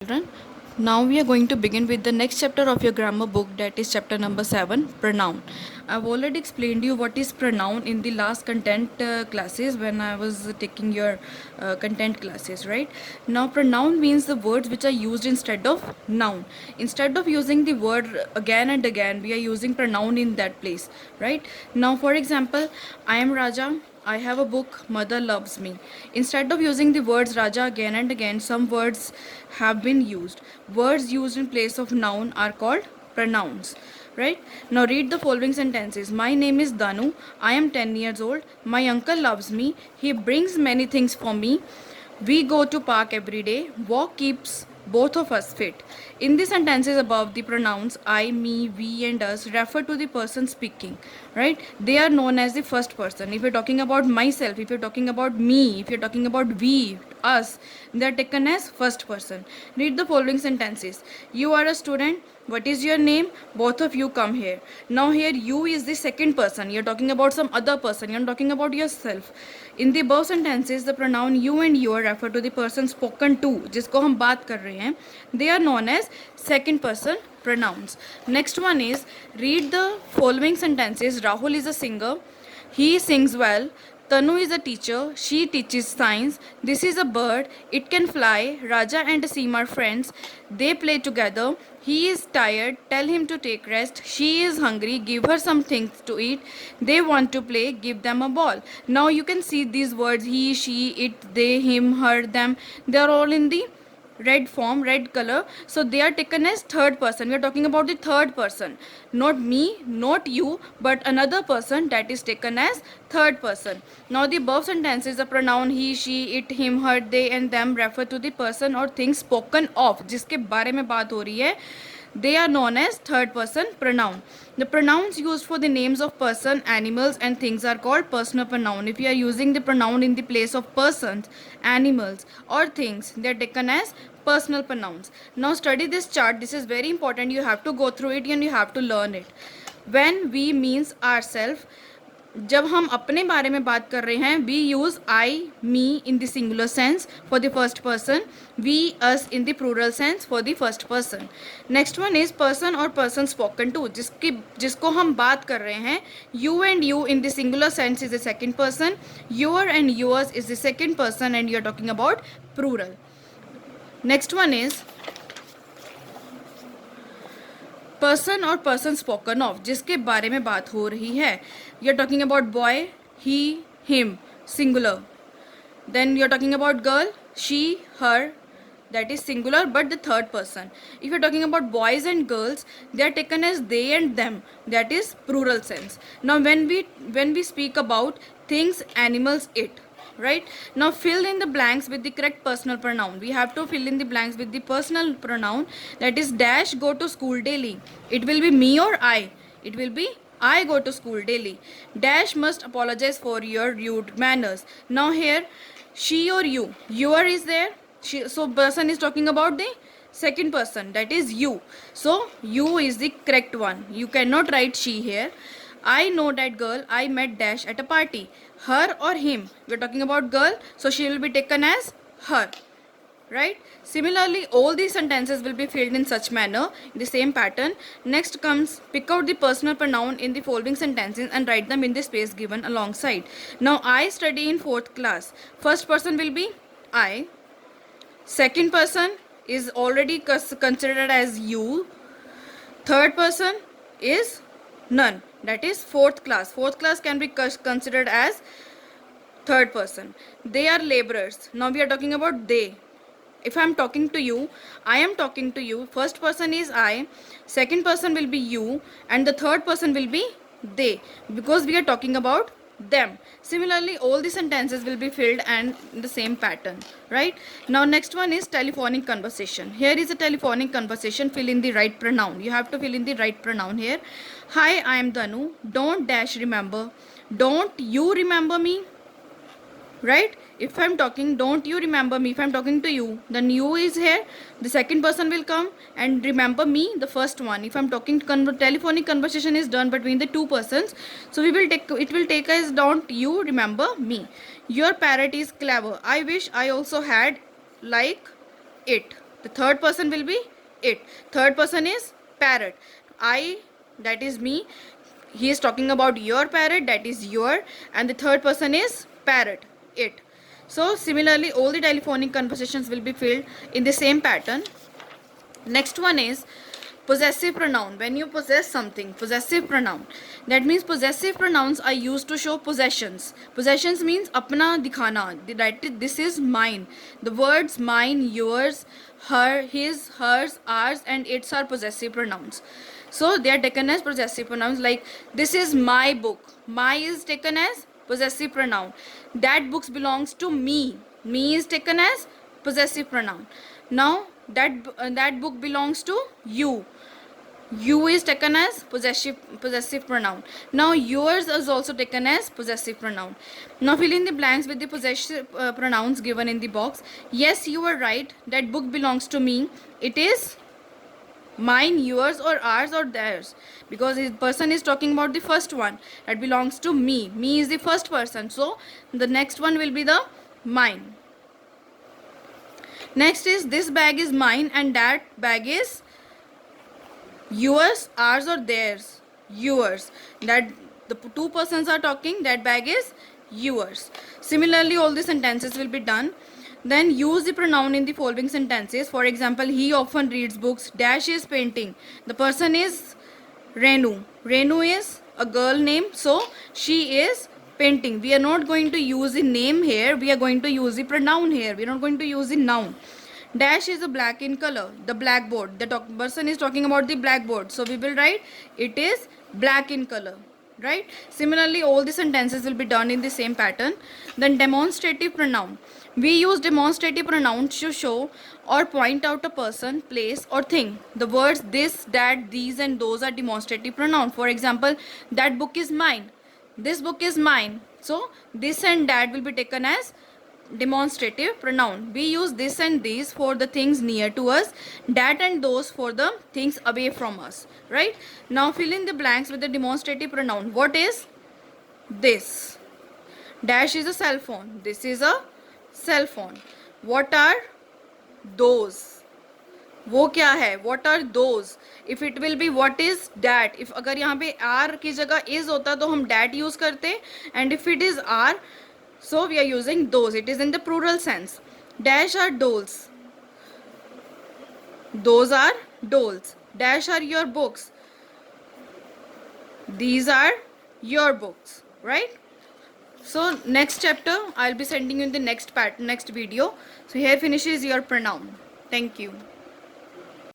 Children, now we are going to begin with the next chapter of your grammar book, that is chapter number 7, pronoun. I've already explained you what is pronoun in the last content classes when I was taking your content classes, right? Now pronoun means the words which are used instead of noun. Instead of using the word again and again, we are using pronoun in that place, right? Now for example, I am Raja, I have a book, Mother loves me. Instead of using the words Raja again and again, some words have been used. Words used in place of noun are called pronouns. Right? Now read the following sentences. My name is Danu. I am 10 years old. My uncle loves me. He brings many things for me. We go to park every day. Walk keeps both of us fit. In the sentences above, the pronouns I, me, we, and us refer to the person speaking, right? They are known as the first person. If you're talking about myself, if you're talking about me, if you're talking about we, us, they are taken as first person. Read the following sentences. You are a student. What is your name? Both of you come here. Now here you is the second person. You're talking about some other person. You're not talking about yourself. In the above sentences, the pronoun you and your refer to the person spoken to, जिसको हम बात कर रहे हैं. They are known as second person pronouns. Next one is, read the following sentences. Rahul is a singer. He sings well. Tanu is a teacher. She teaches science. This is a bird. It can fly. Raja and Asim are friends. They play together. He is tired. Tell him to take rest. She is hungry. Give her some things to eat. They want to play. Give them a ball. Now you can see these words he, she, it, they, him, her, them. They are all in the red form, red color, so they are taken as third person. We are talking about the third person, not me, not you, but another person, that is taken as third person. Now the above sentences, the pronoun he, she, it, him, her, they and them refer to the person or thing spoken of, जिसके बारे में बात हो रही है. They are known as third person pronoun. The pronouns used for the names of person, animals and things are called personal pronoun. If you are using the pronoun in the place of persons, animals or things, they are taken as personal pronouns. Now study this chart. This is very important. You have to go through it and you have to learn it. When we means ourselves, जब हम अपने बारे में बात कर रहे हैं, we use I me in the singular sense for the first person, we us in the plural sense for the first person. Next one is person और पर्सन स्पोकन टू, जिसको हम बात कर रहे हैं. You and you in the singular sense is the second person, your and yours is the second person and you are talking about plural. Next one is person और person spoken of, जिसके बारे में बात हो रही है. You are talking about boy, he, him, singular. Then you are talking about girl, she, her, that is singular but the third person. If you are talking about boys and girls, they are taken as they and them, that is plural sense. Now when we speak about things, animals, it, right? Now fill in the blanks with the correct personal pronoun. We have to fill in the blanks with the personal pronoun, that is dash go to school daily. It will be me or I. It will be I go to school daily. Dash must apologize for your rude manners. Now here she or you, your is there. So person is talking about the second person, that is you. So you is the correct one. You cannot write she here. I know that girl. I met dash at a party. Her or him, we are talking about girl, so she will be taken as her, right? Similarly, all these sentences will be filled in such manner, in the same pattern. Next comes, pick out the personal pronoun in the following sentences and write them in the space given alongside. Now I study in 4th class. First person will be I. Second person is already considered as you. Third person is none, that is 4th class. 4th class can be considered as third person. They are laborers. Now we are talking about they. If I am talking to you, I am talking to you. First person is I, second person will be you, and the third person will be they, because we are talking about them. Similarly, all the sentences will be filled and in the same pattern, right? Now next one is telephonic conversation. Here is a telephonic conversation. Fill in the right pronoun. You have to fill in the right pronoun here. Hi, I am Danu. Don't dash remember. Don't you remember me? Right? If I am talking, don't you remember me? If I am talking to you, then you is here. The second person will come and remember me, the first one. If I am talking, telephonic conversation is done between the two persons. So it will take as don't you remember me. Your parrot is clever. I wish I also had like it. The third person will be it. Third person is parrot. I, that is me. He is talking about your parrot, that is your, and the third person is parrot, it. So similarly all the telephonic conversations will be filled in the same pattern. Next one is possessive pronoun. When you possess something, possessive pronoun, that means possessive pronouns are used to show possessions. Possessions means apna dikhana, that this is mine. The words mine, yours, her, his, hers, ours and its are possessive pronouns. So they are taken as possessive pronouns. Like this is my book, my is taken as possessive pronoun. That book belongs to me, me is taken as possessive pronoun. Now that book belongs to you, you is taken as possessive pronoun. Now yours is also taken as possessive pronoun. Now fill in the blanks with the possessive pronouns given in the box. Yes, you are right, that book belongs to me. It is mine, yours or ours or theirs, because his person is talking about the first one, that belongs to me. Me is the first person, so the next one will be the mine. Next is this bag is mine and that bag is yours, ours or theirs, yours. That the two persons are talking, that bag is yours. Similarly all the sentences will be done. Then use the pronoun in the following sentences. For example, he often reads books, dash is painting. The person is Renu. Renu is a girl name, so she is painting. We are not going to use the name here, we are going to use the pronoun here, we are not going to use the noun. Dash is a black in color, the blackboard. The person is talking about the blackboard, so we will write it is black in color, right? Similarly all the sentences will be done in the same pattern. Then demonstrative pronoun. We use demonstrative pronouns to show or point out a person, place or thing. The words this, that, these and those are demonstrative pronoun. For example, that book is mine, this book is mine. So this and that will be taken as demonstrative pronoun. We use this and these for the things near to us, that and those for the things away from us, right? Now fill in the blanks with the demonstrative pronoun. What is this? Dash is a cell phone, this is a cell phone. What are those? वो क्या है? What are those? If it will be what is that, if अगर यहाँ पे are की जगह is होता तो हम that use करते, and if it is are, so we are using those. It is in the plural sense. Dash are dolls, those are dolls. Dash are your books, these are your books, right? So next chapter I'll be sending you in the next video. So here finishes your pronoun. Thank you.